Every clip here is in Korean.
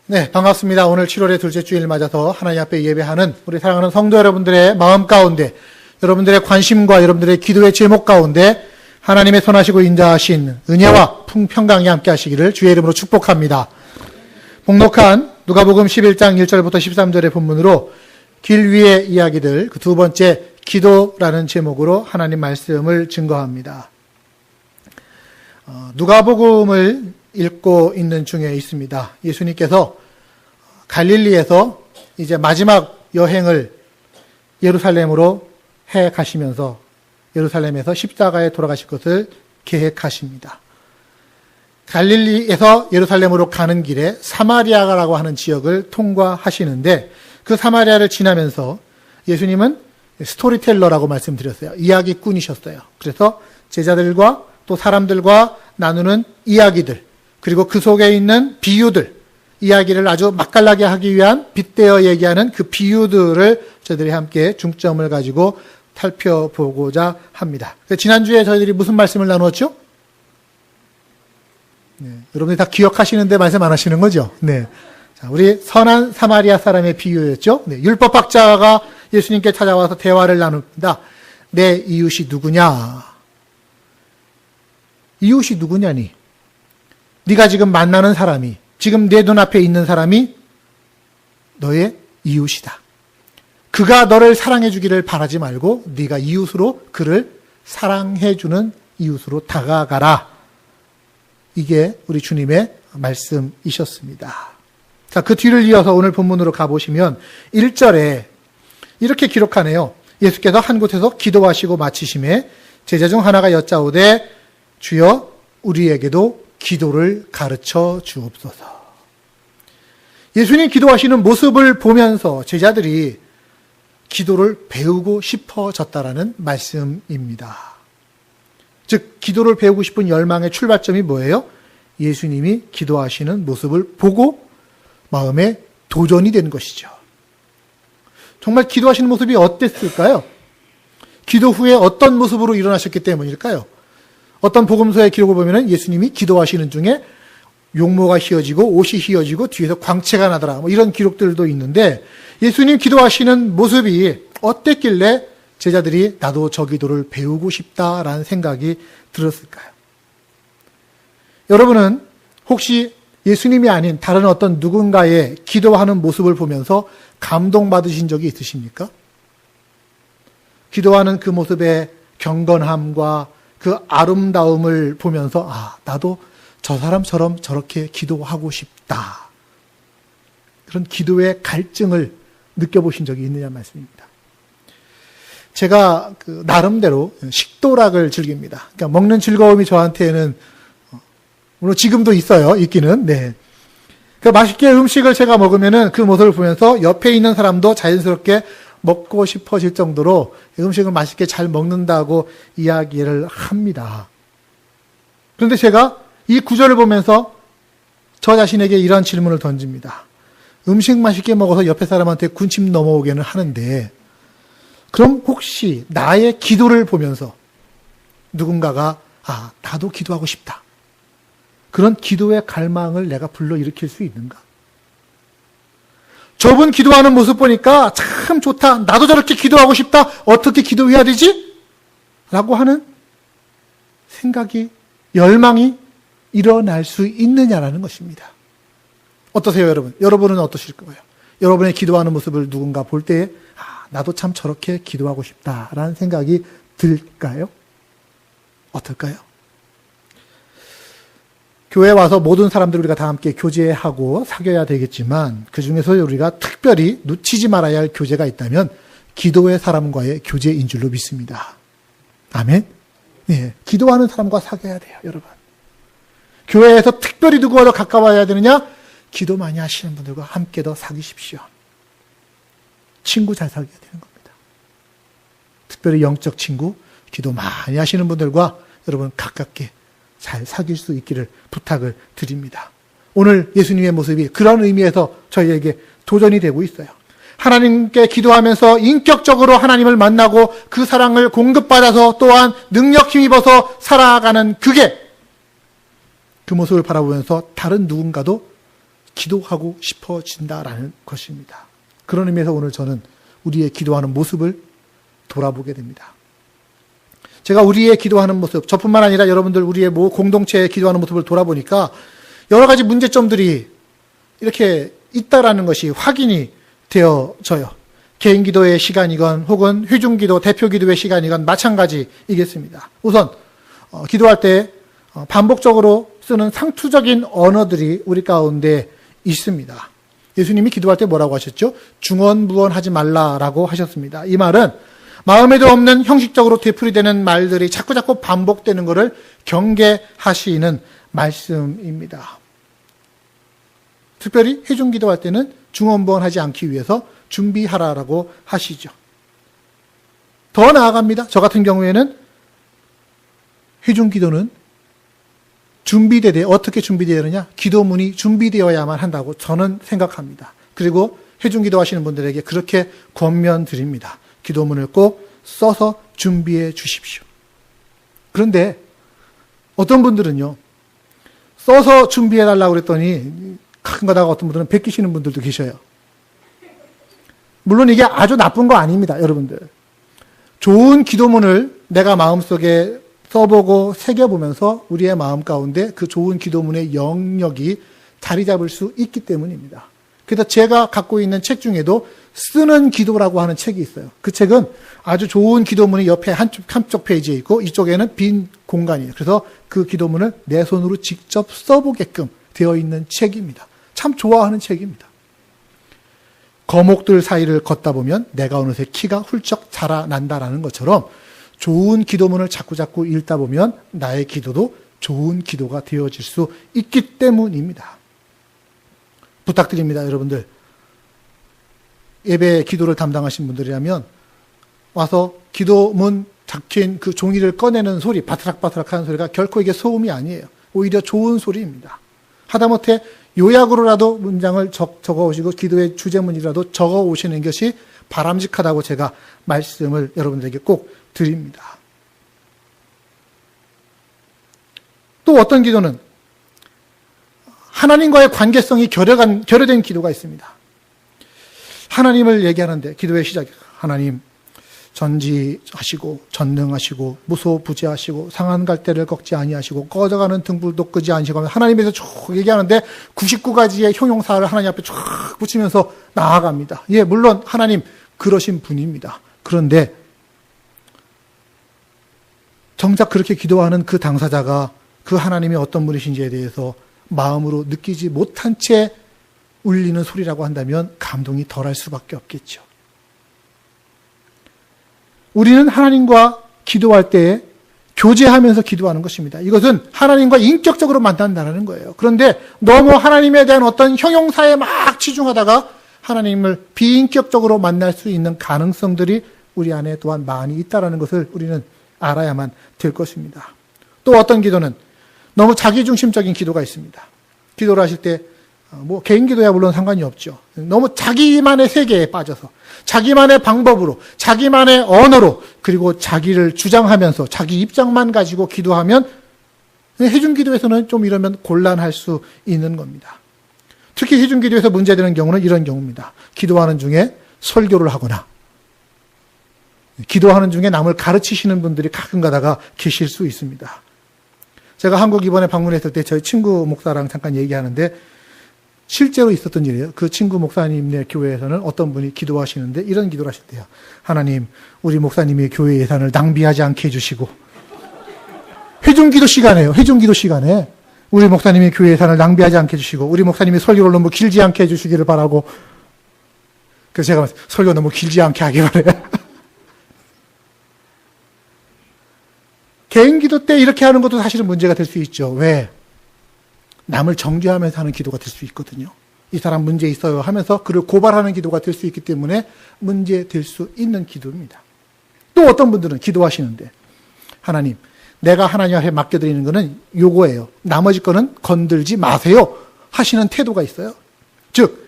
네, 반갑습니다. 오늘 7월의 둘째 주일 맞아서 하나님 앞에 예배하는 우리 사랑하는 성도 여러분들의 마음 가운데, 여러분들의 관심과 여러분들의 기도의 제목 가운데 하나님의 선하시고 인자하신 은혜와 평강이 함께 하시기를 주의 이름으로 축복합니다. 복록한 누가복음 11장 1절부터 13절의 본문으로 길 위의 이야기들, 그 두 번째 기도라는 제목으로 하나님 말씀을 증거합니다. 누가복음을 읽고 있는 중에 있습니다. 예수님께서 갈릴리에서 이제 마지막 여행을 예루살렘으로 해 가시면서 예루살렘에서 십자가에 돌아가실 것을 계획하십니다. 갈릴리에서 예루살렘으로 가는 길에 사마리아라고 하는 지역을 통과하시는데 그 사마리아를 지나면서 예수님은 스토리텔러라고 말씀드렸어요. 이야기꾼이셨어요. 그래서 제자들과 또 사람들과 나누는 이야기들, 그리고 그 속에 있는 비유들, 이야기를 아주 맛깔나게 하기 위한 빗대어 얘기하는 그 비유들을 저희들이 함께 중점을 가지고 살펴보고자 합니다. 지난주에 저희들이 무슨 말씀을 나누었죠? 네, 여러분들이 다 기억하시는데 말씀 안 하시는 거죠? 네. 자, 우리 선한 사마리아 사람의 비유였죠? 네, 율법학자가 예수님께 찾아와서 대화를 나눕니다. 내 이웃이 누구냐? 이웃이 누구냐니? 네가 지금 만나는 사람이, 지금 내 눈앞에 있는 사람이 너의 이웃이다. 그가 너를 사랑해 주기를 바라지 말고 네가 이웃으로 그를 사랑해 주는 이웃으로 다가가라. 이게 우리 주님의 말씀이셨습니다. 자, 그 뒤를 이어서 오늘 본문으로 가보시면 1절에 이렇게 기록하네요. 예수께서 한 곳에서 기도하시고 마치심에 제자 중 하나가 여짜오되 주여 우리에게도 기도를 가르쳐 주옵소서. 예수님 기도하시는 모습을 보면서 제자들이 기도를 배우고 싶어졌다라는 말씀입니다. 즉 기도를 배우고 싶은 열망의 출발점이 뭐예요? 예수님이 기도하시는 모습을 보고 마음에 도전이 된 것이죠. 정말 기도하시는 모습이 어땠을까요? 기도 후에 어떤 모습으로 일어나셨기 때문일까요? 어떤 복음서의 기록을 보면 예수님이 기도하시는 중에 용모가 휘어지고 옷이 휘어지고 뒤에서 광채가 나더라. 이런 기록들도 있는데 예수님 기도하시는 모습이 어땠길래 제자들이 나도 저 기도를 배우고 싶다라는 생각이 들었을까요? 여러분은 혹시 예수님이 아닌 다른 어떤 누군가의 기도하는 모습을 보면서 감동받으신 적이 있으십니까? 기도하는 그 모습의 경건함과 그 아름다움을 보면서 나도 저 사람처럼 저렇게 기도하고 싶다. 그런 기도의 갈증을 느껴보신 적이 있느냐 말씀입니다. 제가 나름대로 식도락을 즐깁니다. 그러니까 먹는 즐거움이 저한테는 물론 지금도 있어요. 있기는. 네. 그러니까 맛있게 음식을 제가 먹으면은 그 모습을 보면서 옆에 있는 사람도 자연스럽게 먹고 싶어질 정도로 음식을 맛있게 잘 먹는다고 이야기를 합니다. 그런데 제가 이 구절을 보면서 저 자신에게 이런 질문을 던집니다. 음식 맛있게 먹어서 옆에 사람한테 군침 넘어오게는 하는데 그럼 혹시 나의 기도를 보면서 누군가가 나도 기도하고 싶다. 그런 기도의 갈망을 내가 불러일으킬 수 있는가? 저분 기도하는 모습 보니까 참 좋다. 나도 저렇게 기도하고 싶다. 어떻게 기도해야 되지? 라고 하는 생각이, 열망이 일어날 수 있느냐라는 것입니다. 어떠세요, 여러분? 여러분은 어떠실 거예요? 여러분의 기도하는 모습을 누군가 볼 때 나도 참 저렇게 기도하고 싶다라는 생각이 들까요? 어떨까요? 교회에 와서 모든 사람들 우리가 다 함께 교제하고 사귀어야 되겠지만 그 중에서 우리가 특별히 놓치지 말아야 할 교제가 있다면 기도의 사람과의 교제인 줄로 믿습니다. 아멘? 네, 기도하는 사람과 사귀어야 돼요, 여러분. 교회에서 특별히 누구와 더 가까워야 되느냐? 기도 많이 하시는 분들과 함께 더 사귀십시오. 친구 잘 사귀어야 되는 겁니다. 특별히 영적 친구, 기도 많이 하시는 분들과 여러분 가깝게 잘 사귈 수 있기를 부탁을 드립니다. 오늘 예수님의 모습이 그런 의미에서 저희에게 도전이 되고 있어요. 하나님께 기도하면서 인격적으로 하나님을 만나고 그 사랑을 공급받아서 또한 능력 힘입어서 살아가는 그게 그 모습을 바라보면서 다른 누군가도 기도하고 싶어진다라는 것입니다. 그런 의미에서 오늘 저는 우리의 기도하는 모습을 돌아보게 됩니다. 제가 우리의 기도하는 모습, 저뿐만 아니라 여러분들 우리의 공동체의 기도하는 모습을 돌아보니까 여러 가지 문제점들이 이렇게 있다라는 것이 확인이 되어져요. 개인 기도의 시간이건 혹은 회중 기도, 대표 기도의 시간이건 마찬가지이겠습니다. 우선 기도할 때 반복적으로 쓰는 상투적인 언어들이 우리 가운데 있습니다. 예수님이 기도할 때 뭐라고 하셨죠? 중언부언하지 말라라고 하셨습니다. 이 말은 마음에도 없는 형식적으로 되풀이되는 말들이 자꾸자꾸 반복되는 것을 경계하시는 말씀입니다. 특별히 회중 기도할 때는 중언부언하지 않기 위해서 준비하라라고 하시죠. 더 나아갑니다. 저 같은 경우에는 회중 기도는 어떻게 준비되어야 하느냐? 기도문이 준비되어야만 한다고 저는 생각합니다. 그리고 회중 기도하시는 분들에게 그렇게 권면드립니다. 기도문을 꼭 써서 준비해 주십시오. 그런데 어떤 분들은요, 써서 준비해 달라고 그랬더니 가끔 가다가 어떤 분들은 베끼시는 분들도 계셔요. 물론 이게 아주 나쁜 거 아닙니다, 여러분들. 좋은 기도문을 내가 마음속에 써보고 새겨보면서 우리의 마음 가운데 그 좋은 기도문의 영역이 자리 잡을 수 있기 때문입니다. 그래서 제가 갖고 있는 책 중에도 쓰는 기도라고 하는 책이 있어요. 그 책은 아주 좋은 기도문이 옆에 한쪽 페이지에 있고 이쪽에는 빈 공간이에요. 그래서 그 기도문을 내 손으로 직접 써보게끔 되어 있는 책입니다. 참 좋아하는 책입니다. 거목들 사이를 걷다 보면 내가 어느새 키가 훌쩍 자라난다라는 것처럼 좋은 기도문을 자꾸자꾸 읽다 보면 나의 기도도 좋은 기도가 되어질 수 있기 때문입니다. 부탁드립니다, 여러분들. 예배 기도를 담당하신 분들이라면 와서 기도문 적힌 그 종이를 꺼내는 소리, 바트락바트락 하는 소리가 결코 이게 소음이 아니에요. 오히려 좋은 소리입니다. 하다못해 요약으로라도 문장을 적어오시고 기도의 주제문이라도 적어오시는 것이 바람직하다고 제가 말씀을 여러분들에게 꼭 드립니다. 또 어떤 기도는 하나님과의 관계성이 결여된 기도가 있습니다. 하나님을 얘기하는데 기도의 시작, 하나님 전지하시고 전능하시고 무소부재하시고 상한 갈대를 꺾지 아니하시고 꺼져가는 등불도 끄지 않으시고 하나님에서 쭉 얘기하는데 99가지의 형용사를 하나님 앞에 쫙 붙이면서 나아갑니다. 예, 물론 하나님 그러신 분입니다. 그런데 정작 그렇게 기도하는 그 당사자가 그 하나님이 어떤 분이신지에 대해서 마음으로 느끼지 못한 채 울리는 소리라고 한다면 감동이 덜할 수밖에 없겠죠. 우리는 하나님과 기도할 때 교제하면서 기도하는 것입니다. 이것은 하나님과 인격적으로 만난다는 거예요. 그런데 너무 하나님에 대한 어떤 형용사에 막 치중하다가 하나님을 비인격적으로 만날 수 있는 가능성들이 우리 안에 또한 많이 있다는 것을 우리는 알아야만 될 것입니다. 또 어떤 기도는 너무 자기중심적인 기도가 있습니다. 기도를 하실 때 개인 기도야 물론 상관이 없죠. 너무 자기만의 세계에 빠져서 자기만의 방법으로 자기만의 언어로 그리고 자기를 주장하면서 자기 입장만 가지고 기도하면 회중 기도에서는 좀 이러면 곤란할 수 있는 겁니다. 특히 회중 기도에서 문제되는 경우는 이런 경우입니다. 기도하는 중에 설교를 하거나 기도하는 중에 남을 가르치시는 분들이 가끔 가다가 계실 수 있습니다. 제가 한국 이번에 방문했을 때 저희 친구 목사랑 잠깐 얘기하는데 실제로 있었던 일이에요. 그 친구 목사님네 교회에서는 어떤 분이 기도하시는데 이런 기도를 하실 때요. 하나님, 우리 목사님의 교회 예산을 낭비하지 않게 해주시고 회중기도 시간에요. 회중기도 시간에 우리 목사님의 교회 예산을 낭비하지 않게 해주시고 우리 목사님이 설교를 너무 길지 않게 해주시기를 바라고 그래서 제가 설교 너무 길지 않게 하기 바래요. 개인 기도 때 이렇게 하는 것도 사실은 문제가 될 수 있죠. 왜? 남을 정죄하면서 하는 기도가 될 수 있거든요. 이 사람 문제 있어요 하면서 그를 고발하는 기도가 될 수 있기 때문에 문제될 수 있는 기도입니다. 또 어떤 분들은 기도하시는데 하나님, 내가 하나님 앞에 맡겨드리는 거는 요거예요. 나머지 거는 건들지 마세요 하시는 태도가 있어요. 즉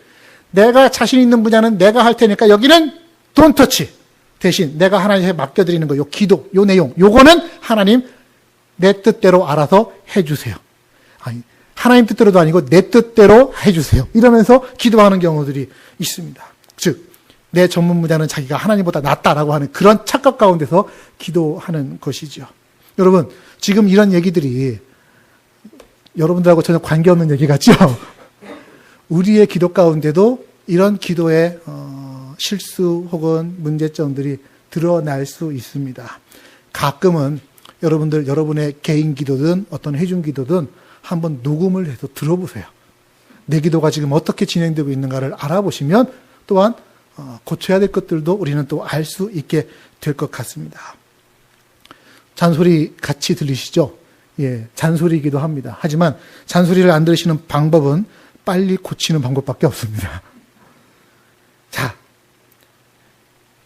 내가 자신 있는 분야는 내가 할 테니까 여기는 don't touch. 대신 내가 하나님께 맡겨드리는 거, 요 기도, 요 내용, 요거는 하나님 내 뜻대로 알아서 해주세요. 아니, 하나님 뜻대로도 아니고 내 뜻대로 해주세요. 이러면서 기도하는 경우들이 있습니다. 즉, 내 전문 분야는 자기가 하나님보다 낫다라고 하는 그런 착각 가운데서 기도하는 것이죠. 여러분, 지금 이런 얘기들이 여러분들하고 전혀 관계없는 얘기 같죠? 우리의 기도 가운데도 이런 기도의 실수 혹은 문제점들이 드러날 수 있습니다. 가끔은 여러분의 개인 기도든 어떤 회중 기도든 한번 녹음을 해서 들어보세요. 내 기도가 지금 어떻게 진행되고 있는가를 알아보시면 또한 고쳐야 될 것들도 우리는 또 알 수 있게 될 것 같습니다. 잔소리 같이 들리시죠? 예, 잔소리이기도 합니다. 하지만 잔소리를 안 들으시는 방법은 빨리 고치는 방법밖에 없습니다. 자,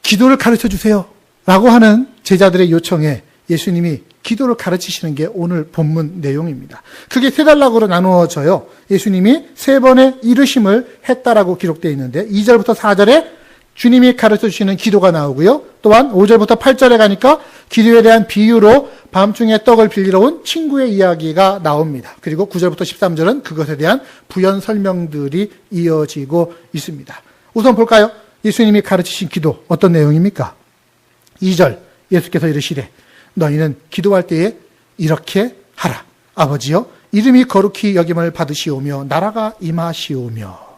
기도를 가르쳐 주세요 라고 하는 제자들의 요청에 예수님이 기도를 가르치시는 게 오늘 본문 내용입니다. 그게 세 단락으로 나누어져요. 예수님이 3번의 이르심을 했다라고 기록되어 있는데 2절부터 4절에 주님이 가르쳐 주시는 기도가 나오고요. 또한 5절부터 8절에 가니까 기도에 대한 비유로 밤중에 떡을 빌리러 온 친구의 이야기가 나옵니다. 그리고 9절부터 13절은 그것에 대한 부연 설명들이 이어지고 있습니다. 우선 볼까요? 예수님이 가르치신 기도 어떤 내용입니까? 2절 예수께서 이르시되 너희는 기도할 때에 이렇게 하라. 아버지여 이름이 거룩히 여김을 받으시오며 나라가 임하시오며.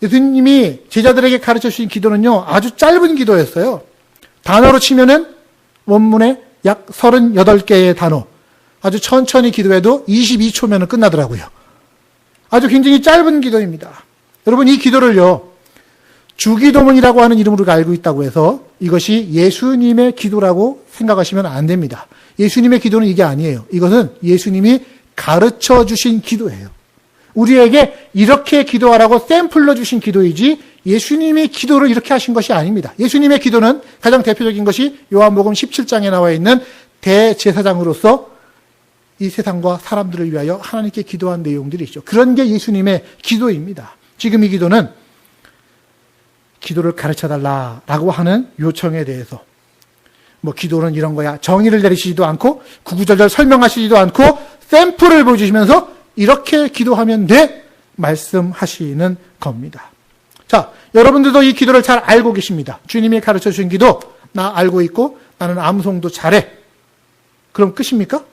예수님이 제자들에게 가르쳐 주신 기도는요, 아주 짧은 기도였어요. 단어로 치면은 원문에 약 38개의 단어. 아주 천천히 기도해도 22초면 끝나더라고요. 아주 굉장히 짧은 기도입니다. 여러분, 이 기도를요, 주기도문이라고 하는 이름으로 알고 있다고 해서 이것이 예수님의 기도라고 생각하시면 안 됩니다. 예수님의 기도는 이게 아니에요. 이것은 예수님이 가르쳐 주신 기도예요. 우리에게 이렇게 기도하라고 샘플로 주신 기도이지 예수님이 기도를 이렇게 하신 것이 아닙니다. 예수님의 기도는 가장 대표적인 것이 요한복음 17장에 나와 있는 대제사장으로서 이 세상과 사람들을 위하여 하나님께 기도한 내용들이 있죠. 그런 게 예수님의 기도입니다. 지금 이 기도는 기도를 가르쳐달라라고 하는 요청에 대해서 기도는 이런 거야. 정의를 내리시지도 않고 구구절절 설명하시지도 않고 샘플을 보여주시면서 이렇게 기도하면 돼 말씀하시는 겁니다. 자, 여러분들도 이 기도를 잘 알고 계십니다. 주님이 가르쳐 주신 기도 나 알고 있고 나는 암송도 잘해. 그럼 끝입니까?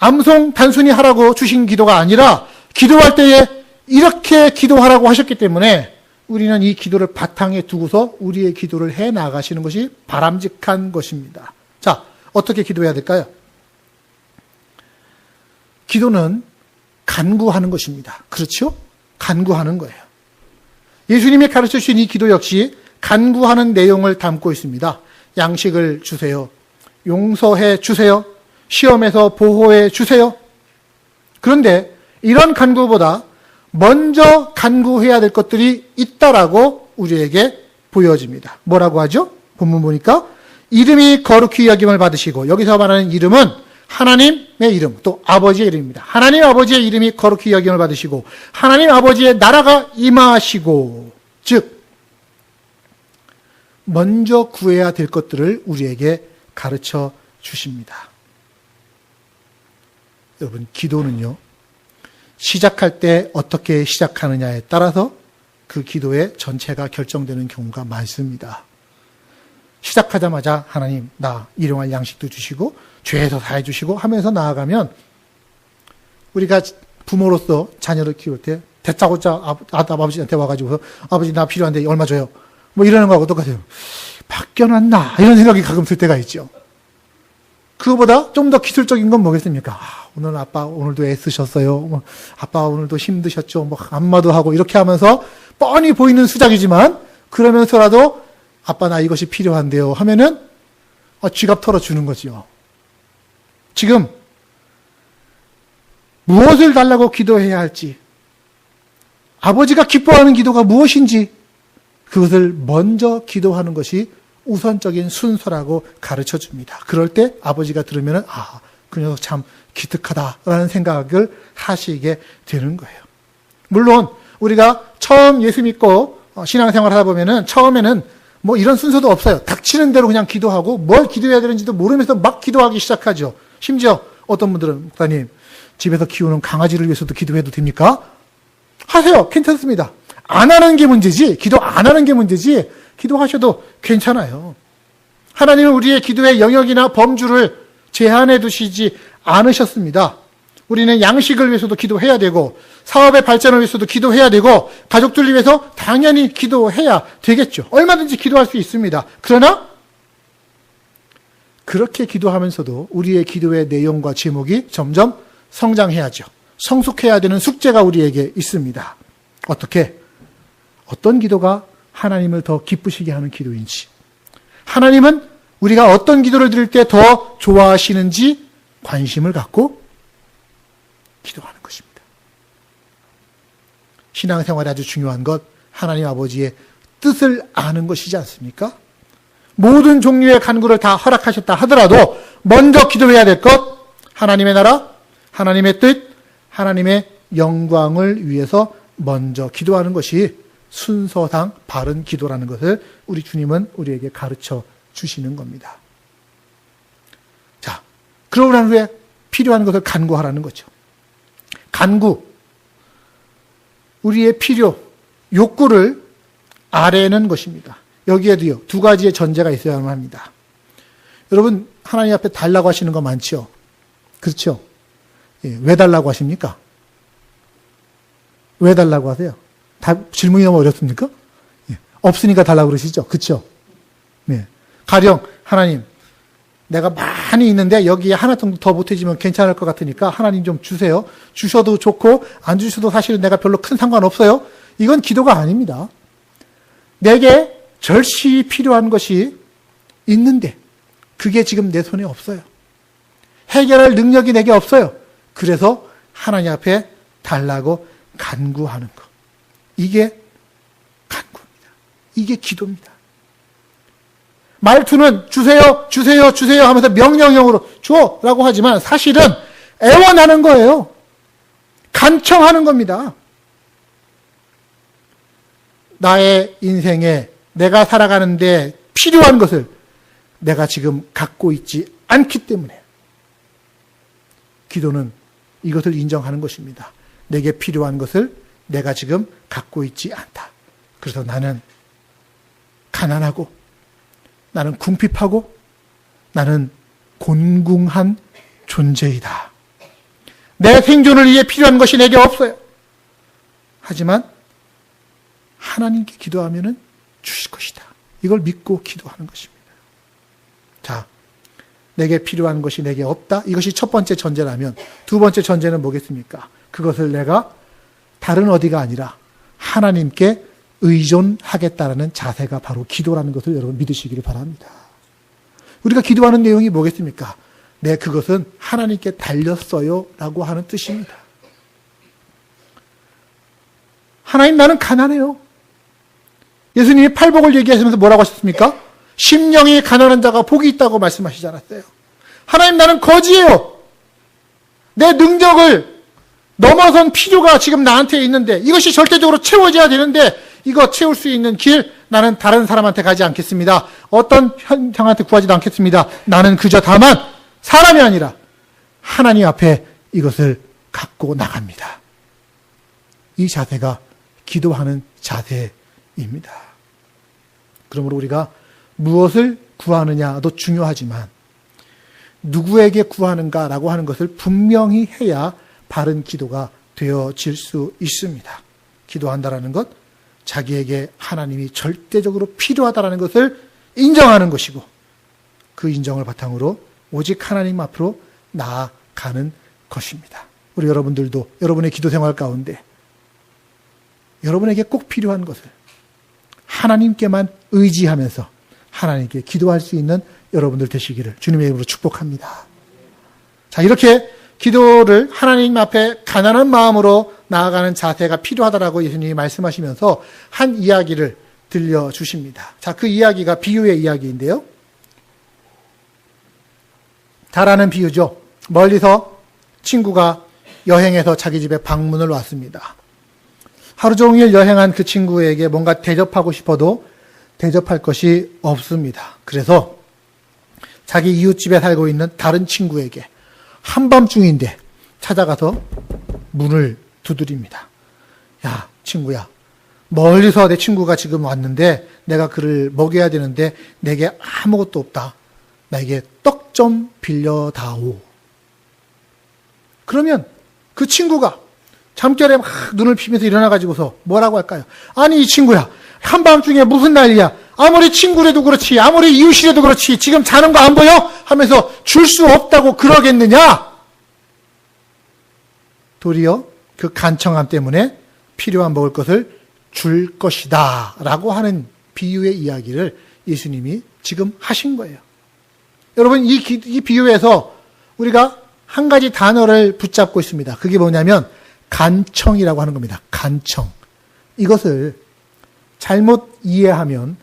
암송 단순히 하라고 주신 기도가 아니라 기도할 때에 이렇게 기도하라고 하셨기 때문에 우리는 이 기도를 바탕에 두고서 우리의 기도를 해 나가시는 것이 바람직한 것입니다. 자, 어떻게 기도해야 될까요? 기도는 간구하는 것입니다. 그렇죠? 간구하는 거예요. 예수님이 가르쳐 주신 이 기도 역시 간구하는 내용을 담고 있습니다. 양식을 주세요. 용서해 주세요. 시험에서 보호해 주세요. 그런데 이런 간구보다 먼저 간구해야 될 것들이 있다라고 우리에게 보여집니다. 뭐라고 하죠? 본문 보니까 이름이 거룩히 여김을 받으시고, 여기서 말하는 이름은 하나님의 이름, 또 아버지의 이름입니다. 하나님 아버지의 이름이 거룩히 여김을 받으시고 하나님 아버지의 나라가 임하시고, 즉 먼저 구해야 될 것들을 우리에게 가르쳐 주십니다. 여러분, 기도는요, 시작할 때 어떻게 시작하느냐에 따라서 그 기도의 전체가 결정되는 경우가 많습니다. 시작하자마자 하나님 나 일용할 양식도 주시고 죄에서 사해 주시고 하면서 나아가면, 우리가 부모로서 자녀를 키울 때 대짜고짜 아버지한테 와가지고 아버지 나 필요한데 얼마 줘요? 이러는 거하고 똑같아요. 바뀌어놨나? 이런 생각이 가끔 들 때가 있죠. 그거보다 좀 더 기술적인 건 뭐겠습니까? 오늘 아빠 오늘도 애쓰셨어요. 아빠 오늘도 힘드셨죠. 안마도 하고 이렇게 하면서 뻔히 보이는 수작이지만 그러면서라도 아빠 나 이것이 필요한데요 하면은 지갑 털어주는 거지요. 지금 무엇을 달라고 기도해야 할지, 아버지가 기뻐하는 기도가 무엇인지 그것을 먼저 기도하는 것이 우선적인 순서라고 가르쳐 줍니다. 그럴 때 아버지가 들으면 그 녀석 참 기특하다라는 생각을 하시게 되는 거예요. 물론 우리가 처음 예수 믿고 신앙생활 하다 보면은 처음에는 이런 순서도 없어요. 닥치는 대로 그냥 기도하고 뭘 기도해야 되는지도 모르면서 막 기도하기 시작하죠. 심지어 어떤 분들은 목사님 집에서 키우는 강아지를 위해서도 기도해도 됩니까? 하세요. 괜찮습니다. 안 하는 게 문제지, 기도 안 하는 게 문제지, 기도하셔도 괜찮아요. 하나님은 우리의 기도의 영역이나 범주를 제한해 두시지 않으셨습니다. 우리는 양식을 위해서도 기도해야 되고, 사업의 발전을 위해서도 기도해야 되고, 가족들을 위해서 당연히 기도해야 되겠죠. 얼마든지 기도할 수 있습니다. 그러나 그렇게 기도하면서도 우리의 기도의 내용과 제목이 점점 성장해야죠. 성숙해야 되는 숙제가 우리에게 있습니다. 어떻게? 어떤 기도가 하나님을 더 기쁘시게 하는 기도인지, 하나님은 우리가 어떤 기도를 드릴 때 더 좋아하시는지 관심을 갖고 기도하는 것입니다. 신앙생활에 아주 중요한 것, 하나님 아버지의 뜻을 아는 것이지 않습니까? 모든 종류의 간구를 다 허락하셨다 하더라도 먼저 기도해야 될 것, 하나님의 나라, 하나님의 뜻, 하나님의 영광을 위해서 먼저 기도하는 것이 순서상 바른 기도라는 것을 우리 주님은 우리에게 가르쳐 주시는 겁니다. 자, 그러고 난 후에 필요한 것을 간구하라는 거죠. 간구, 우리의 필요, 욕구를 아뢰는 것입니다. 여기에도요, 두 가지의 전제가 있어야만 합니다. 여러분, 하나님 앞에 달라고 하시는 거 많죠? 그렇죠? 예, 왜 달라고 하십니까? 왜 달라고 하세요? 질문이 너무 어렵습니까? 예, 없으니까 달라고 그러시죠? 그렇죠? 네. 가령 하나님, 내가 많이 있는데 여기에 하나 정도 더 보태지면 괜찮을 것 같으니까 하나님 좀 주세요. 주셔도 좋고 안 주셔도 사실은 내가 별로 큰 상관없어요. 이건 기도가 아닙니다. 내게 절실히 필요한 것이 있는데 그게 지금 내 손에 없어요. 해결할 능력이 내게 없어요. 그래서 하나님 앞에 달라고 간구하는 것. 이게 간구입니다. 이게 기도입니다. 말투는 주세요, 주세요, 주세요 하면서 명령형으로 줘라고 하지만 사실은 애원하는 거예요. 간청하는 겁니다. 나의 인생에 내가 살아가는데 필요한 것을 내가 지금 갖고 있지 않기 때문에 기도는 이것을 인정하는 것입니다. 내게 필요한 것을 내가 지금 갖고 있지 않다. 그래서 나는 가난하고 나는 궁핍하고 나는 곤궁한 존재이다. 내 생존을 위해 필요한 것이 내게 없어요. 하지만 하나님께 기도하면은 주실 것이다. 이걸 믿고 기도하는 것입니다. 자, 내게 필요한 것이 내게 없다. 이것이 첫 번째 전제라면 두 번째 전제는 뭐겠습니까? 그것을 내가 다른 어디가 아니라 하나님께 의존하겠다라는 자세가 바로 기도라는 것을 여러분 믿으시기를 바랍니다. 우리가 기도하는 내용이 뭐겠습니까? 네, 그것은 하나님께 달렸어요 라고 하는 뜻입니다. 하나님, 나는 가난해요. 예수님이 팔복을 얘기하시면서 뭐라고 하셨습니까? 심령이 가난한 자가 복이 있다고 말씀하시지 않았어요? 하나님, 나는 거지예요. 내 능력을 넘어선 필요가 지금 나한테 있는데 이것이 절대적으로 채워져야 되는데 이거 채울 수 있는 길 나는 다른 사람한테 가지 않겠습니다. 어떤 형한테 구하지도 않겠습니다. 나는 그저 다만 사람이 아니라 하나님 앞에 이것을 갖고 나갑니다. 이 자세가 기도하는 자세입니다. 그러므로 우리가 무엇을 구하느냐도 중요하지만 누구에게 구하는가라고 하는 것을 분명히 해야 바른 기도가 되어질 수 있습니다. 기도한다라는 것, 자기에게 하나님이 절대적으로 필요하다라는 것을 인정하는 것이고 그 인정을 바탕으로 오직 하나님 앞으로 나아가는 것입니다. 우리 여러분들도 여러분의 기도 생활 가운데 여러분에게 꼭 필요한 것을 하나님께만 의지하면서 하나님께 기도할 수 있는 여러분들 되시기를 주님의 이름으로 축복합니다. 자, 이렇게 기도를 하나님 앞에 가난한 마음으로 나아가는 자세가 필요하다라고 예수님이 말씀하시면서 한 이야기를 들려주십니다. 자, 그 이야기가 비유의 이야기인데요. 잘 아는 비유죠. 멀리서 친구가 여행해서 자기 집에 방문을 왔습니다. 하루 종일 여행한 그 친구에게 뭔가 대접하고 싶어도 대접할 것이 없습니다. 그래서 자기 이웃집에 살고 있는 다른 친구에게 한밤중인데 찾아가서 문을 두드립니다. 야, 친구야. 멀리서 내 친구가 지금 왔는데 내가 그를 먹여야 되는데 내게 아무것도 없다. 나에게 떡 좀 빌려다오. 그러면 그 친구가 잠결에 막 눈을 피면서 일어나가지고서 뭐라고 할까요? 아니, 이 친구야. 한밤중에 무슨 난리야. 아무리 친구라도 그렇지, 아무리 이웃이라도 그렇지, 지금 자는 거 안 보여? 하면서 줄 수 없다고 그러겠느냐? 도리어 그 간청함 때문에 필요한 먹을 것을 줄 것이다 라고 하는 비유의 이야기를 예수님이 지금 하신 거예요. 여러분, 이 비유에서 우리가 한 가지 단어를 붙잡고 있습니다. 그게 뭐냐면 간청이라고 하는 겁니다. 간청. 이것을 잘못 이해하면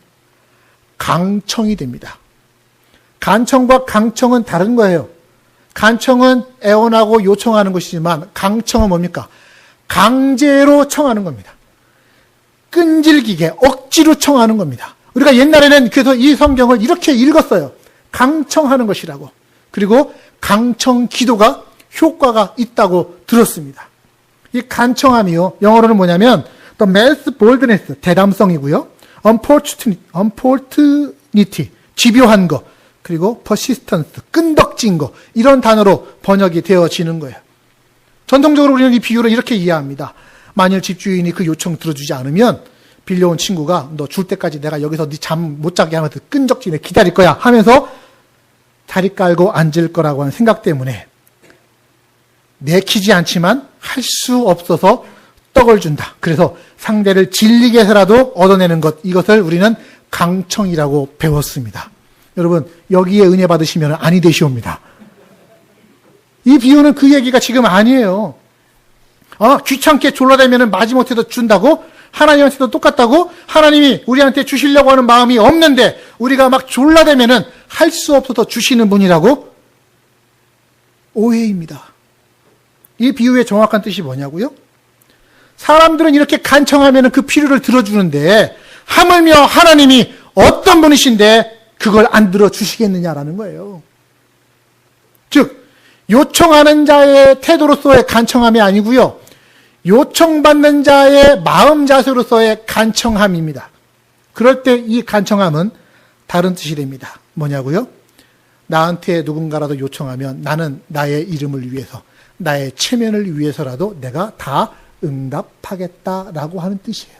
강청이 됩니다. 간청과 강청은 다른 거예요. 간청은 애원하고 요청하는 것이지만 강청은 뭡니까? 강제로 청하는 겁니다. 끈질기게 억지로 청하는 겁니다. 우리가 옛날에는 그래서 이 성경을 이렇게 읽었어요. 강청하는 것이라고. 그리고 강청 기도가 효과가 있다고 들었습니다. 이 간청함이요. 영어로는 뭐냐면 the mass boldness, 대담성이고요. unfortunate, 집요한 거. 그리고 persistence, 끈덕진 거. 이런 단어로 번역이 되어지는 거예요. 전통적으로 우리는 이 비유를 이렇게 이해합니다. 만일 집주인이 그 요청 들어주지 않으면 빌려온 친구가 너 줄 때까지 내가 여기서 네 잠 못 자게 하면서 끈적지게 기다릴 거야 하면서 다리 깔고 앉을 거라고 하는 생각 때문에 내키지 않지만 할 수 없어서 떡을 준다. 그래서 상대를 질리게 해서라도 얻어내는 것, 이것을 우리는 강청이라고 배웠습니다. 여러분, 여기에 은혜 받으시면 아니 되시옵니다. 이 비유는 그 얘기가 지금 아니에요. 귀찮게 졸라대면 마지못해서 준다고? 하나님한테도 똑같다고? 하나님이 우리한테 주시려고 하는 마음이 없는데 우리가 막 졸라대면 할 수 없어서 주시는 분이라고? 오해입니다. 이 비유의 정확한 뜻이 뭐냐고요? 사람들은 이렇게 간청하면 그 필요를 들어주는데 하물며 하나님이 어떤 분이신데 그걸 안 들어주시겠느냐라는 거예요. 즉, 요청하는 자의 태도로서의 간청함이 아니고요. 요청받는 자의 마음 자세로서의 간청함입니다. 그럴 때 이 간청함은 다른 뜻이 됩니다. 뭐냐고요? 나한테 누군가라도 요청하면 나는 나의 이름을 위해서, 나의 체면을 위해서라도 내가 다 응답하겠다라고 하는 뜻이에요.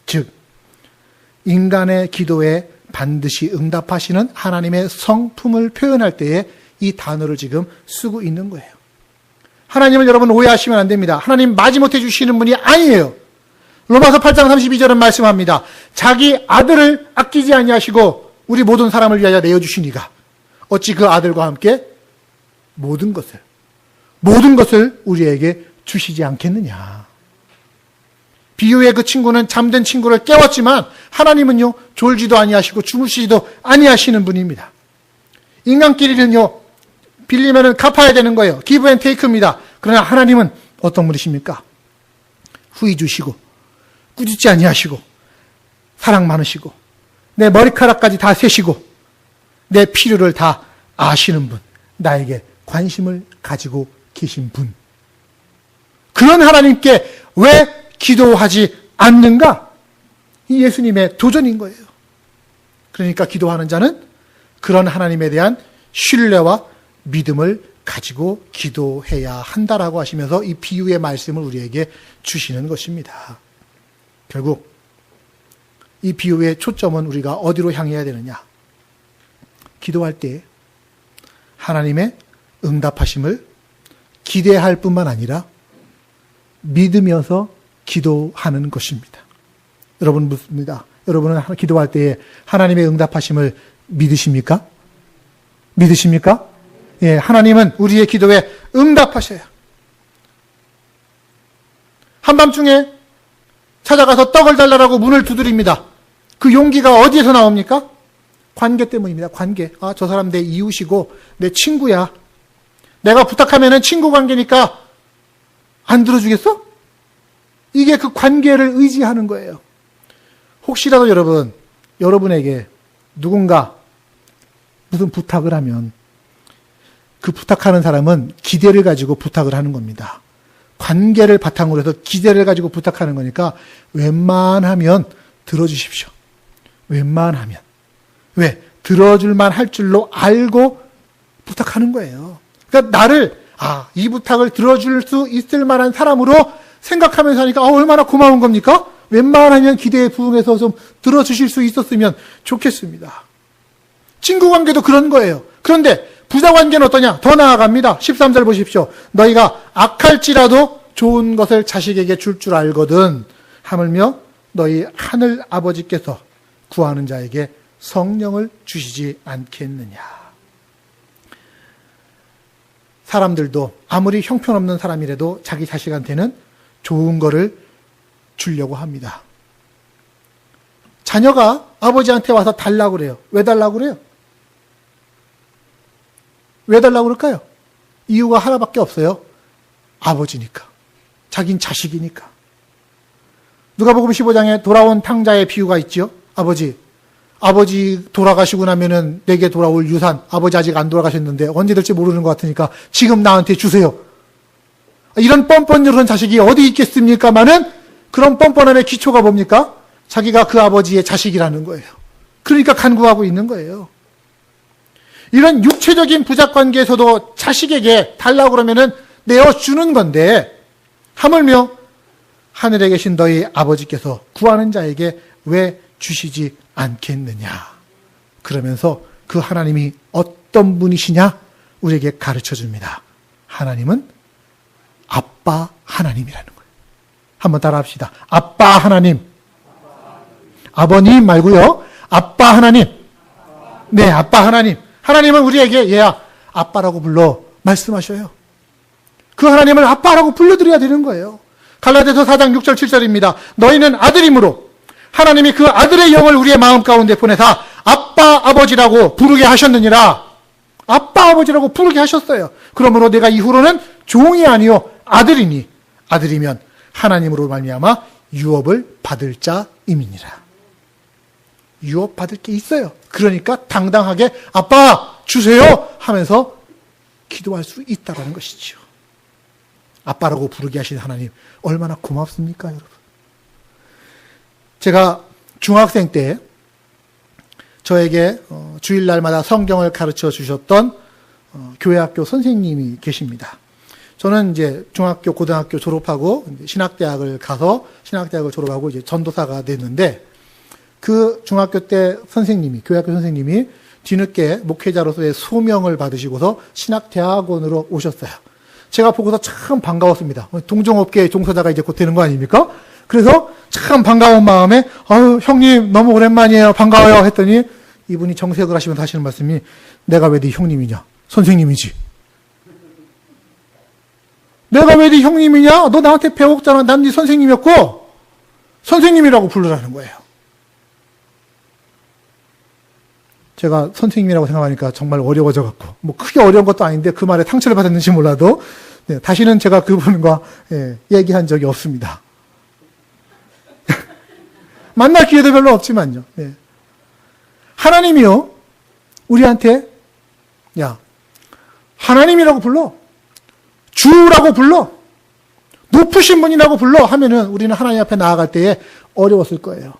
즉, 인간의 기도에 반드시 응답하시는 하나님의 성품을 표현할 때에 이 단어를 지금 쓰고 있는 거예요. 하나님을 여러분 오해하시면 안 됩니다. 하나님 마지못해 주시는 분이 아니에요. 로마서 8장 32절은 말씀합니다. 자기 아들을 아끼지 아니하시고 우리 모든 사람을 위하여 내어주시니가 어찌 그 아들과 함께 모든 것을 우리에게 주시지 않겠느냐. 비유의 그 친구는 잠든 친구를 깨웠지만 하나님은요, 졸지도 아니하시고 주무시지도 아니하시는 분입니다. 인간끼리는요, 빌리면은 갚아야 되는 거예요. 기브 앤 테이크입니다. 그러나 하나님은 어떤 분이십니까? 후히 주시고 꾸짖지 아니하시고 사랑 많으시고 내 머리카락까지 다 세시고 내 필요를 다 아시는 분, 나에게 관심을 가지고 계신 분. 그런 하나님께 왜 기도하지 않는가? 이 예수님의 도전인 거예요. 그러니까 기도하는 자는 그런 하나님에 대한 신뢰와 믿음을 가지고 기도해야 한다라고 하시면서 이 비유의 말씀을 우리에게 주시는 것입니다. 결국 이 비유의 초점은 우리가 어디로 향해야 되느냐? 기도할 때 하나님의 응답하심을 기대할 뿐만 아니라 믿으면서 기도하는 것입니다. 여러분 묻습니다. 여러분은 기도할 때에 하나님의 응답하심을 믿으십니까? 믿으십니까? 예, 하나님은 우리의 기도에 응답하셔요. 한밤중에 찾아가서 떡을 달라고 문을 두드립니다. 그 용기가 어디에서 나옵니까? 관계 때문입니다. 관계. 저 사람 내 이웃이고 내 친구야. 내가 부탁하면은 친구 관계니까 안 들어주겠어? 이게 그 관계를 의지하는 거예요. 혹시라도 여러분에게 누군가 무슨 부탁을 하면 그 부탁하는 사람은 기대를 가지고 부탁을 하는 겁니다. 관계를 바탕으로 해서 기대를 가지고 부탁하는 거니까 웬만하면 들어주십시오. 웬만하면. 왜? 들어줄만 할 줄로 알고 부탁하는 거예요. 그러니까 나를 이 부탁을 들어줄 수 있을 만한 사람으로 생각하면서 하니까 얼마나 고마운 겁니까? 웬만하면 기대에 부응해서 좀 들어주실 수 있었으면 좋겠습니다. 친구 관계도 그런 거예요. 그런데 부자 관계는 어떠냐? 더 나아갑니다. 13절 보십시오. 너희가 악할지라도 좋은 것을 자식에게 줄 줄 알거든 하물며 너희 하늘 아버지께서 구하는 자에게 성령을 주시지 않겠느냐. 사람들도 아무리 형편없는 사람이라도 자기 자식한테는 좋은 거를 주려고 합니다. 자녀가 아버지한테 와서 달라고 그래요. 왜 달라고 그래요? 왜 달라고 그럴까요? 이유가 하나밖에 없어요. 아버지니까. 자긴 자식이니까. 누가복음 15장에 돌아온 탕자의 비유가 있죠. 아버지 돌아가시고 나면은 내게 돌아올 유산, 아버지 아직 안 돌아가셨는데 언제 될지 모르는 것 같으니까 지금 나한테 주세요. 이런 뻔뻔한 자식이 어디 있겠습니까마는 그런 뻔뻔함의 기초가 뭡니까? 자기가 그 아버지의 자식이라는 거예요. 그러니까 간구하고 있는 거예요. 이런 육체적인 부작 관계에서도 자식에게 달라고 그러면은 내어주는 건데 하물며 하늘에 계신 너희 아버지께서 구하는 자에게 왜 주시지 않겠느냐. 그러면서 그 하나님이 어떤 분이시냐 우리에게 가르쳐 줍니다. 하나님은 아빠 하나님이라는 거예요. 한번 따라 합시다. 아빠 하나님. 아버님 말고요. 아빠 하나님. 네, 아빠 하나님. 하나님은 우리에게 얘야 아빠라고 불러 말씀하셔요. 그 하나님을 아빠라고 불러드려야 되는 거예요. 갈라디아서 4장 6절 7절입니다. 너희는 아들이므로 하나님이 그 아들의 영을 우리의 마음 가운데 보내사 아빠 아버지라고 부르게 하셨느니라. 아빠 아버지라고 부르게 하셨어요. 그러므로 내가 이후로는 종이 아니요 아들이니 아들이면 하나님으로 말미암아 유업을 받을 자임이니라. 유업 받을 게 있어요. 그러니까 당당하게 아빠 주세요 하면서 기도할 수 있다는 것이죠. 아빠라고 부르게 하신 하나님 얼마나 고맙습니까, 여러분? 제가 중학생 때 저에게 주일날마다 성경을 가르쳐 주셨던 교회학교 선생님이 계십니다. 저는 이제 중학교, 고등학교 졸업하고 신학대학을 가서 신학대학을 졸업하고 이제 전도사가 됐는데 그 중학교 때 선생님이, 교회학교 선생님이 뒤늦게 목회자로서의 소명을 받으시고서 신학대학원으로 오셨어요. 제가 보고서 참 반가웠습니다. 동종업계 종사자가 이제 곧 되는 거 아닙니까? 그래서 참 반가운 마음에 형님 너무 오랜만이에요. 반가워요. 했더니 이분이 정색을 하시면서 하시는 말씀이 내가 왜 네 형님이냐? 선생님이지. 내가 왜 네 형님이냐? 너 나한테 배웠잖아. 난 네 선생님이었고 선생님이라고 부르라는 거예요. 제가 선생님이라고 생각하니까 정말 어려워져 갖고 뭐 크게 어려운 것도 아닌데 그 말에 상처를 받았는지 몰라도 다시는 제가 그분과 얘기한 적이 없습니다. 만날 기회도 별로 없지만요. 하나님이요 우리한테 야 하나님이라고 불러, 주라고 불러, 높으신 분이라고 불러 하면은 우리는 하나님 앞에 나아갈 때에 어려웠을 거예요.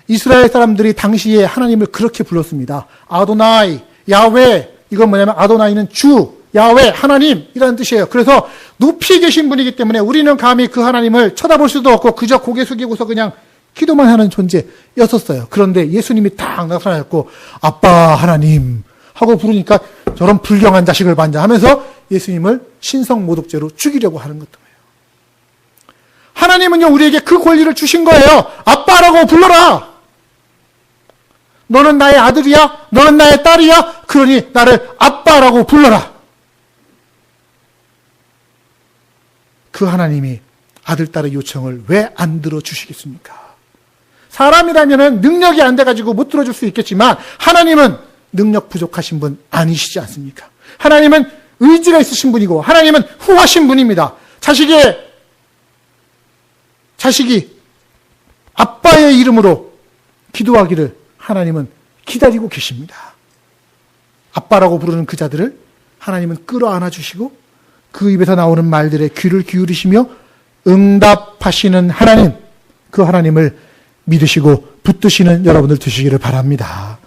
이스라엘 사람들이 당시에 하나님을 그렇게 불렀습니다. 아도나이, 야훼. 이건 뭐냐면 아도나이는 주, 야훼, 하나님이라는 뜻이에요. 그래서 높이 계신 분이기 때문에 우리는 감히 그 하나님을 쳐다볼 수도 없고 그저 고개 숙이고서 그냥 기도만 하는 존재였었어요. 그런데 예수님이 딱 나타나셨고 아빠 하나님 하고 부르니까 저런 불경한 자식을 봤냐 하면서 예수님을 신성모독죄로 죽이려고 하는 것도 예요. 하나님은요 우리에게 그 권리를 주신 거예요. 아빠라고 불러라. 너는 나의 아들이야? 너는 나의 딸이야? 그러니 나를 아빠라고 불러라. 그 하나님이 아들, 딸의 요청을 왜 안 들어주시겠습니까? 사람이라면 능력이 안 돼가지고 못 들어줄 수 있겠지만 하나님은 능력 부족하신 분 아니시지 않습니까? 하나님은 의지가 있으신 분이고 하나님은 후하신 분입니다. 자식이 아빠의 이름으로 기도하기를 하나님은 기다리고 계십니다. 아빠라고 부르는 그 자들을 하나님은 끌어안아 주시고 그 입에서 나오는 말들에 귀를 기울이시며 응답하시는 하나님, 그 하나님을 믿으시고 붙드시는 여러분들 되시기를 바랍니다.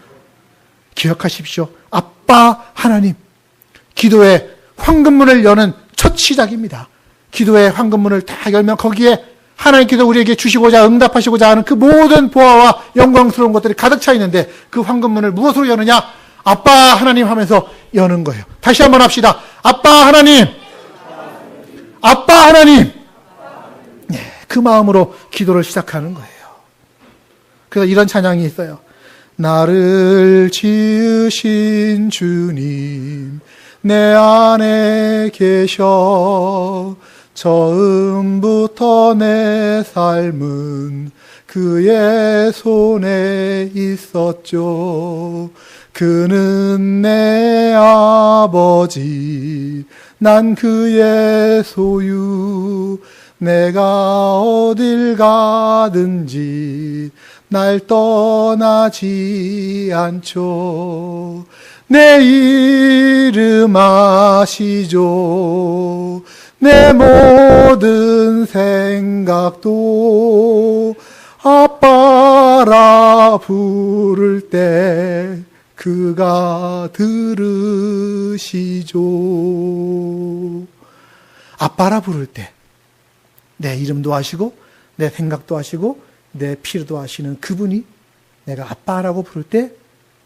기억하십시오. 아빠 하나님, 기도의 황금문을 여는 첫 시작입니다. 기도의 황금문을 다 열면 거기에 하나님께서 우리에게 주시고자 응답하시고자 하는 그 모든 보화와 영광스러운 것들이 가득 차 있는데 그 황금문을 무엇으로 여느냐? 아빠 하나님 하면서 여는 거예요. 다시 한번 합시다. 아빠 하나님, 아빠 하나님. 네, 그 마음으로 기도를 시작하는 거예요. 그래서 이런 찬양이 있어요. 나를 지으신 주님, 내 안에 계셔. 처음부터 내 삶은 그의 손에 있었죠. 그는 내 아버지, 난 그의 소유. 내가 어딜 가든지 날 떠나지 않죠. 내 이름 아시죠. 내 모든 생각도 아빠라 부를 때 그가 들으시죠. 아빠라 부를 때 내 이름도 아시고 내 생각도 아시고 내 필요도 아시는 그분이 내가 아빠라고 부를 때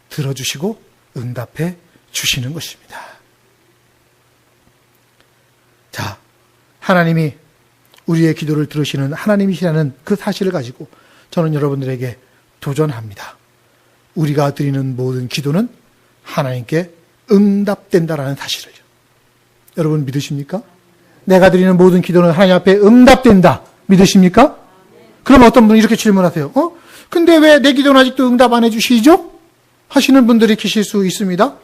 들어주시고 응답해 주시는 것입니다. 자, 하나님이 우리의 기도를 들으시는 하나님이시라는 그 사실을 가지고 저는 여러분들에게 도전합니다. 우리가 드리는 모든 기도는 하나님께 응답된다라는 사실을요. 여러분 믿으십니까? 내가 드리는 모든 기도는 하나님 앞에 응답된다. 믿으십니까? 그럼 어떤 분이 이렇게 질문하세요. 근데 왜 내 기도는 아직도 응답 안 해주시죠? 하시는 분들이 계실 수 있습니다.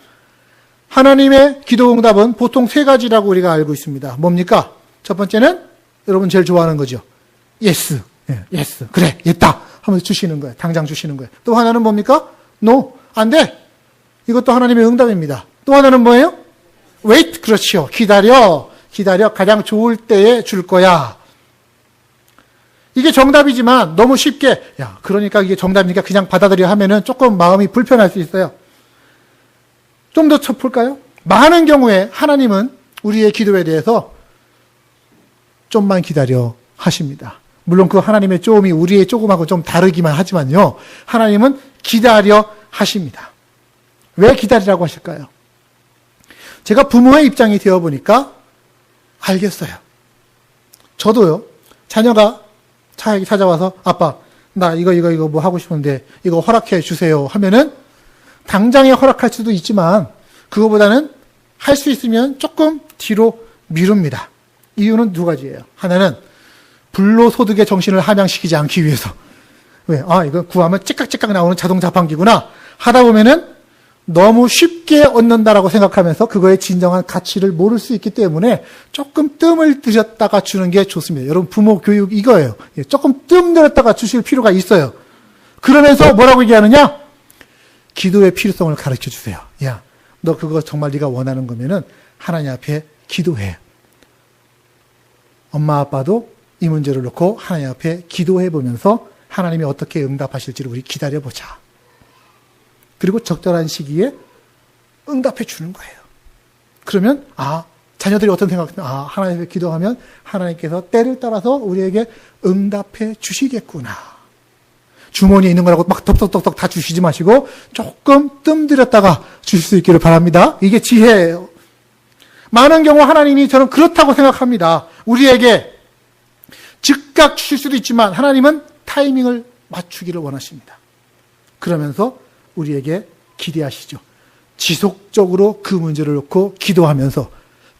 하나님의 기도 응답은 보통 세 가지라고 우리가 알고 있습니다. 뭡니까? 첫 번째는 여러분 제일 좋아하는 거죠. 예스. 예스. 그래. 됐다. 하면서 주시는 거예요. 당장 주시는 거예요. 또 하나는 뭡니까? 노. 안 돼. 이것도 하나님의 응답입니다. 또 하나는 뭐예요? wait. 그렇죠. 기다려. 가장 좋을 때에 줄 거야. 이게 정답이지만 너무 쉽게 그러니까 이게 정답이니까 그냥 받아들여 하면은 조금 마음이 불편할 수 있어요. 좀 더 짚을까요? 많은 경우에 하나님은 우리의 기도에 대해서 좀만 기다려 하십니다. 물론 그 하나님의 조음이 우리의 조금하고 좀 다르기만 하지만요. 하나님은 기다려 하십니다. 왜 기다리라고 하실까요? 제가 부모의 입장이 되어보니까 알겠어요. 저도요. 자녀가 차에 찾아와서 아빠 나 이거 뭐 하고 싶은데 이거 허락해 주세요 하면은 당장에 허락할 수도 있지만 그거보다는 할 수 있으면 조금 뒤로 미룹니다. 이유는 두 가지예요. 하나는 불로소득의 정신을 함양시키지 않기 위해서. 왜? 이거 구하면 찌깍찌깍 나오는 자동 자판기구나 하다 보면은 너무 쉽게 얻는다라고 생각하면서 그거의 진정한 가치를 모를 수 있기 때문에 조금 뜸을 들였다가 주는 게 좋습니다. 여러분 부모 교육 이거예요. 조금 뜸 들였다가 주실 필요가 있어요. 그러면서 뭐라고 얘기하느냐? 기도의 필요성을 가르쳐 주세요. 야, 너 그거 정말 네가 원하는 거면은 하나님 앞에 기도해. 엄마 아빠도 이 문제를 놓고 하나님 앞에 기도해 보면서 하나님이 어떻게 응답하실지를 우리 기다려보자. 그리고 적절한 시기에 응답해 주는 거예요. 그러면 자녀들이 어떤 생각하면 하나님 앞에 기도하면 하나님께서 때를 따라서 우리에게 응답해 주시겠구나. 주머니에 있는 거라고 막 덕덕덕덕 다 주시지 마시고 조금 뜸들였다가 주실 수 있기를 바랍니다. 이게 지혜예요. 많은 경우 하나님이 저는 그렇다고 생각합니다. 우리에게 즉각 주실 수도 있지만 하나님은 타이밍을 맞추기를 원하십니다. 그러면서 우리에게 기대하시죠. 지속적으로 그 문제를 놓고 기도하면서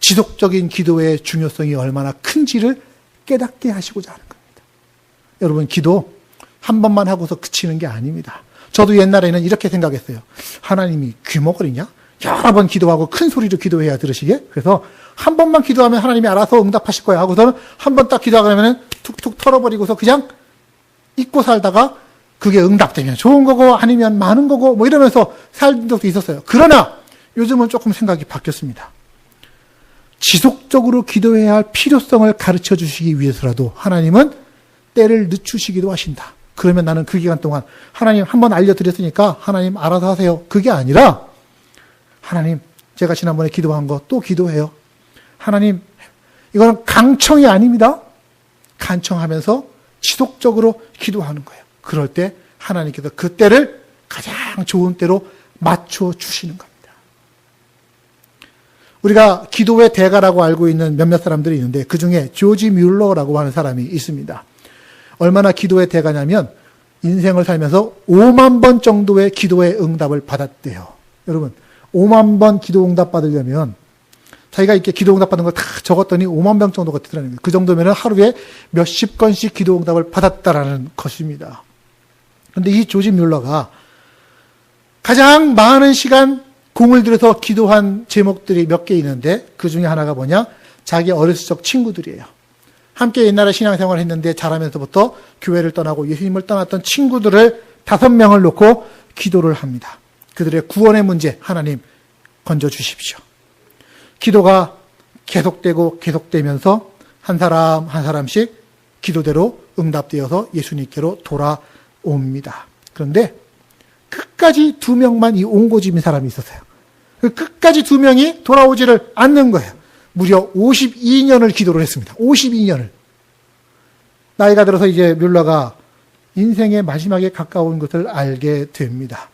지속적인 기도의 중요성이 얼마나 큰지를 깨닫게 하시고자 하는 겁니다. 여러분 기도 한 번만 하고서 그치는 게 아닙니다. 저도 옛날에는 이렇게 생각했어요. 하나님이 귀머거리냐? 여러 번 기도하고 큰 소리로 기도해야 들으시게? 그래서 한 번만 기도하면 하나님이 알아서 응답하실 거야 하고서는 한 번 딱 기도하면 툭툭 털어버리고서 그냥 잊고 살다가 그게 응답되면 좋은 거고 아니면 많은 거고 뭐 이러면서 살던 적도 있었어요. 그러나 요즘은 조금 생각이 바뀌었습니다. 지속적으로 기도해야 할 필요성을 가르쳐 주시기 위해서라도 하나님은 때를 늦추시기도 하신다. 그러면 나는 그 기간 동안 하나님 한번 알려드렸으니까 하나님 알아서 하세요. 그게 아니라 하나님 제가 지난번에 기도한 거 또 기도해요. 하나님 이거는 강청이 아닙니다. 간청하면서 지속적으로 기도하는 거예요. 그럴 때 하나님께서 그 때를 가장 좋은 때로 맞춰 주시는 겁니다. 우리가 기도의 대가라고 알고 있는 몇몇 사람들이 있는데 그중에 조지 뮬러라고 하는 사람이 있습니다. 얼마나 기도의 대가냐면 인생을 살면서 5만 번 정도의 기도의 응답을 받았대요. 여러분 5만 번 기도 응답 받으려면 자기가 이렇게 기도 응답 받은 걸 다 적었더니 5만 명 정도가 되더라는 거예요. 그 정도면 하루에 몇십 건씩 기도 응답을 받았다라는 것입니다. 그런데 이 조지 뮬러가 가장 많은 시간 공을 들여서 기도한 제목들이 몇 개 있는데 그 중에 하나가 뭐냐? 자기 어렸을 적 친구들이에요. 함께 옛날에 신앙생활을 했는데 자라면서부터 교회를 떠나고 예수님을 떠났던 친구들을 5명을 놓고 기도를 합니다. 그들의 구원의 문제 하나님 건져주십시오. 기도가 계속되고 계속되면서 한 사람 한 사람씩 기도대로 응답되어서 예수님께로 돌아옵니다. 그런데 끝까지 2명만 이 옹고집인 사람이 있었어요. 끝까지 2명이 돌아오지를 않는 거예요. 무려 52년을 기도를 했습니다. 52년을. 나이가 들어서 이제 뮬러가 인생의 마지막에 가까운 것을 알게 됩니다.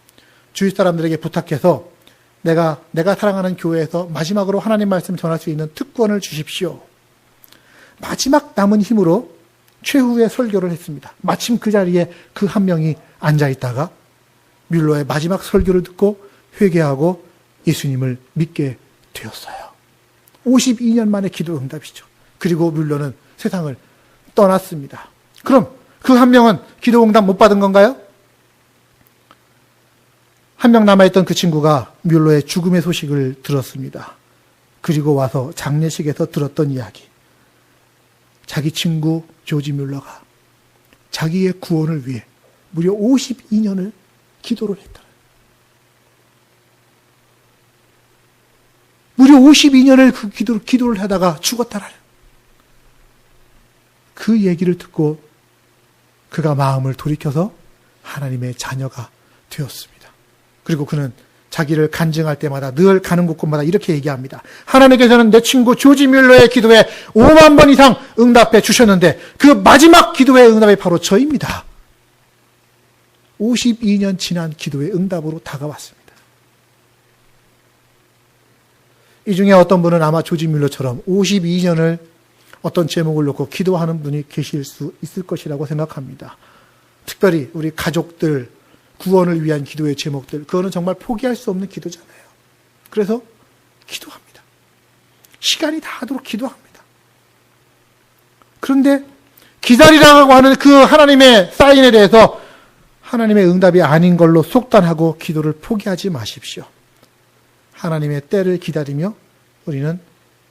주위 사람들에게 부탁해서 내가 사랑하는 교회에서 마지막으로 하나님 말씀 전할 수 있는 특권을 주십시오. 마지막 남은 힘으로 최후의 설교를 했습니다. 마침 그 자리에 그 한 명이 앉아있다가 뮬러의 마지막 설교를 듣고 회개하고 예수님을 믿게 되었어요. 52년 만에 기도 응답이죠. 그리고 뮬러는 세상을 떠났습니다. 그럼 그 한 명은 기도 응답 못 받은 건가요? 한 명 남아있던 그 친구가 뮬러의 죽음의 소식을 들었습니다. 그리고 와서 장례식에서 들었던 이야기. 자기 친구 조지 뮬러가 자기의 구원을 위해 무려 52년을 기도를 했다. 무려 52년을 그 기도를 하다가 죽었다라는 그 얘기를 듣고 그가 마음을 돌이켜서 하나님의 자녀가 되었습니다. 그리고 그는 자기를 간증할 때마다 늘 가는 곳곳마다 이렇게 얘기합니다. 하나님께서는 내 친구 조지 뮬러의 기도에 5만 번 이상 응답해 주셨는데 그 마지막 기도의 응답이 바로 저입니다. 52년 지난 기도의 응답으로 다가왔습니다. 이 중에 어떤 분은 아마 조지 뮬러처럼 52년을 어떤 제목을 놓고 기도하는 분이 계실 수 있을 것이라고 생각합니다. 특별히 우리 가족들 구원을 위한 기도의 제목들, 그거는 정말 포기할 수 없는 기도잖아요. 그래서 기도합니다. 시간이 닿도록 기도합니다. 그런데 기다리라고 하는 그 하나님의 사인에 대해서 하나님의 응답이 아닌 걸로 속단하고 기도를 포기하지 마십시오. 하나님의 때를 기다리며 우리는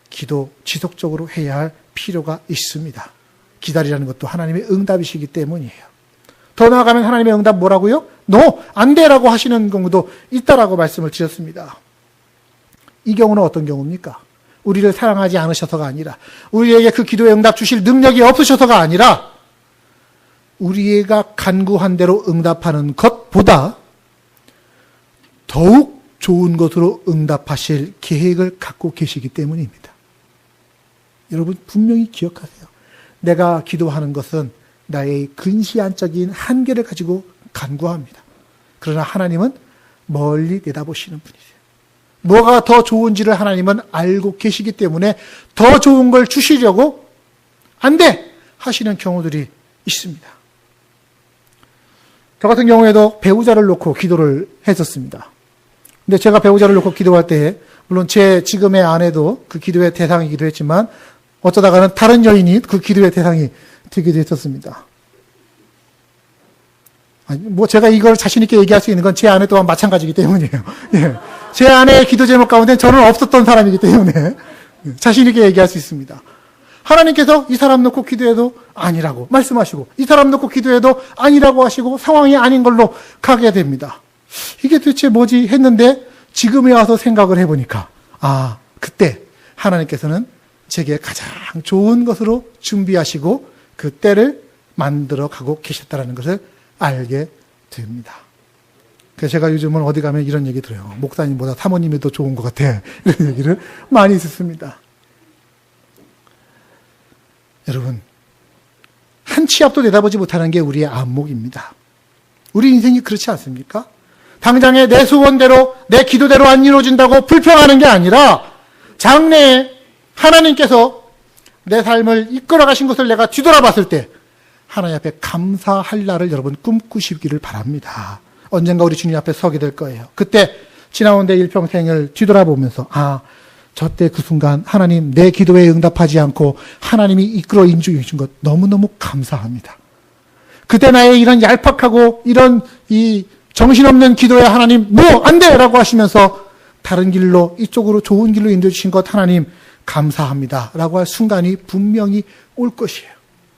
기도 지속적으로 해야 할 필요가 있습니다. 기다리라는 것도 하나님의 응답이시기 때문이에요. 더 나아가면 하나님의 응답 뭐라고요? 안 돼라고 하시는 경우도 있다라고 말씀을 드렸습니다. 이 경우는 어떤 경우입니까? 우리를 사랑하지 않으셔서가 아니라, 우리에게 그 기도에 응답 주실 능력이 없으셔서가 아니라, 우리가 간구한 대로 응답하는 것보다 더욱 좋은 것으로 응답하실 계획을 갖고 계시기 때문입니다. 여러분 분명히 기억하세요. 내가 기도하는 것은 나의 근시안적인 한계를 가지고 간구합니다. 그러나 하나님은 멀리 내다보시는 분이세요. 뭐가 더 좋은지를 하나님은 알고 계시기 때문에 더 좋은 걸 주시려고 안 돼! 하시는 경우들이 있습니다. 저 같은 경우에도 배우자를 놓고 기도를 했었습니다. 근데 제가 배우자를 놓고 기도할 때 물론 제 지금의 아내도 그 기도의 대상이기도 했지만 어쩌다가는 다른 여인이 그 기도의 대상이 되기도 했었습니다. 제가 이걸 자신있게 얘기할 수 있는 건 제 아내 또한 마찬가지이기 때문이에요. 예. 제 아내의 기도 제목 가운데 저는 없었던 사람이기 때문에 자신있게 얘기할 수 있습니다. 하나님께서 이 사람 놓고 기도해도 아니라고 말씀하시고, 이 사람 놓고 기도해도 아니라고 하시고, 상황이 아닌 걸로 가게 됩니다. 이게 도대체 뭐지 했는데 지금에 와서 생각을 해보니까 그때 하나님께서는 제게 가장 좋은 것으로 준비하시고 그 때를 만들어 가고 계셨다는 것을 알게 됩니다. 그래서 제가 요즘은 어디 가면 이런 얘기 들어요. 목사님보다 사모님이 더 좋은 것 같아. 이런 얘기를 많이 듣습니다. 여러분, 한 치 앞도 내다보지 못하는 게 우리의 안목입니다. 우리 인생이 그렇지 않습니까? 당장에 내 소원대로, 내 기도대로 안 이루어진다고 불평하는 게 아니라 장래에 하나님께서 내 삶을 이끌어 가신 것을 내가 뒤돌아봤을 때 하나님 앞에 감사할 날을 여러분 꿈꾸시기를 바랍니다. 언젠가 우리 주님 앞에 서게 될 거예요. 그때 지나온 내 일평생을 뒤돌아보면서 저때 그 순간 하나님 내 기도에 응답하지 않고 하나님이 이끌어 인도해 주신 것 너무너무 감사합니다. 그때 나의 이런 얄팍하고 이런 이 정신없는 기도에 하나님 안 돼! 라고 하시면서 다른 길로 이쪽으로 좋은 길로 인도해 주신 것 하나님 감사합니다. 라고 할 순간이 분명히 올 것이에요.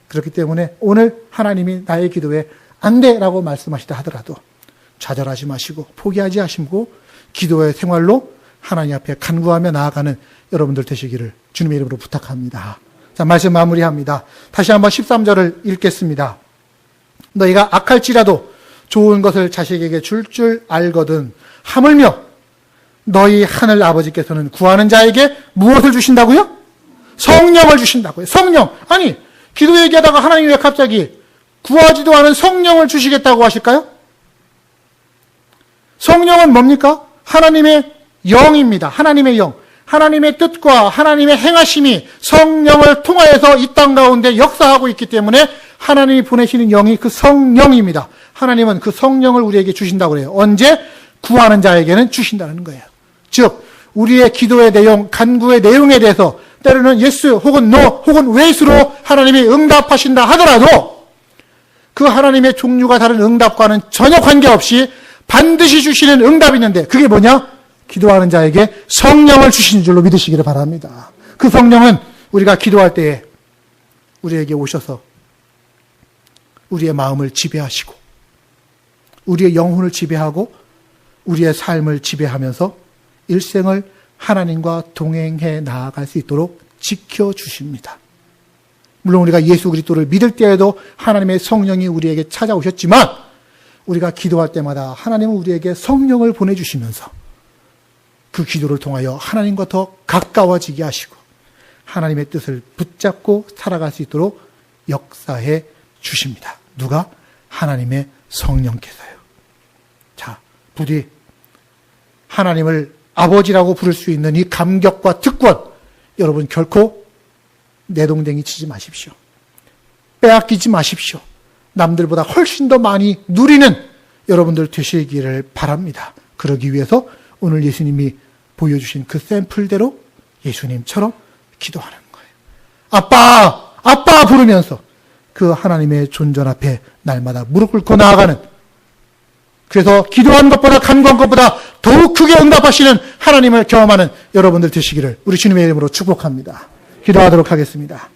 그렇기 때문에 오늘 하나님이 나의 기도에 안 돼! 라고 말씀하시다 하더라도 좌절하지 마시고 포기하지 마시고 기도의 생활로 하나님 앞에 간구하며 나아가는 여러분들 되시기를 주님의 이름으로 부탁합니다. 자, 말씀 마무리합니다. 다시 한번 13절을 읽겠습니다. 너희가 악할지라도 좋은 것을 자식에게 줄 알거든 하물며 너희 하늘 아버지께서는 구하는 자에게 무엇을 주신다고요? 성령을 주신다고요. 성령. 아니, 기도 얘기하다가 하나님이 왜 갑자기 구하지도 않은 성령을 주시겠다고 하실까요? 성령은 뭡니까? 하나님의 영입니다. 하나님의 영. 하나님의 뜻과 하나님의 행하심이 성령을 통하여서 이 땅 가운데 역사하고 있기 때문에 하나님이 보내시는 영이 그 성령입니다. 하나님은 그 성령을 우리에게 주신다고 그래요. 언제? 구하는 자에게는 주신다는 거예요. 즉 우리의 기도의 내용, 간구의 내용에 대해서 때로는 예스 혹은 노 혹은 웨이스로 하나님이 응답하신다 하더라도 그 하나님의 종류가 다른 응답과는 전혀 관계없이 반드시 주시는 응답이 있는데 그게 뭐냐? 기도하는 자에게 성령을 주시는 줄로 믿으시기를 바랍니다. 그 성령은 우리가 기도할 때에 우리에게 오셔서 우리의 마음을 지배하시고 우리의 영혼을 지배하고 우리의 삶을 지배하면서 일생을 하나님과 동행해 나아갈 수 있도록 지켜주십니다. 물론 우리가 예수 그리스도를 믿을 때에도 하나님의 성령이 우리에게 찾아오셨지만 우리가 기도할 때마다 하나님은 우리에게 성령을 보내주시면서 그 기도를 통하여 하나님과 더 가까워지게 하시고 하나님의 뜻을 붙잡고 살아갈 수 있도록 역사해 주십니다. 누가? 하나님의 성령께서요. 자, 부디 하나님을 아버지라고 부를 수 있는 이 감격과 특권 여러분 결코 내동댕이 치지 마십시오. 빼앗기지 마십시오. 남들보다 훨씬 더 많이 누리는 여러분들 되시기를 바랍니다. 그러기 위해서 오늘 예수님이 보여주신 그 샘플대로 예수님처럼 기도하는 거예요. 아빠! 아빠! 부르면서 그 하나님의 존전 앞에 날마다 무릎 꿇고 나아가는 그래서 기도한 것보다 간구한 것보다 더욱 크게 응답하시는 하나님을 경험하는 여러분들 되시기를 우리 주님의 이름으로 축복합니다. 기도하도록 하겠습니다.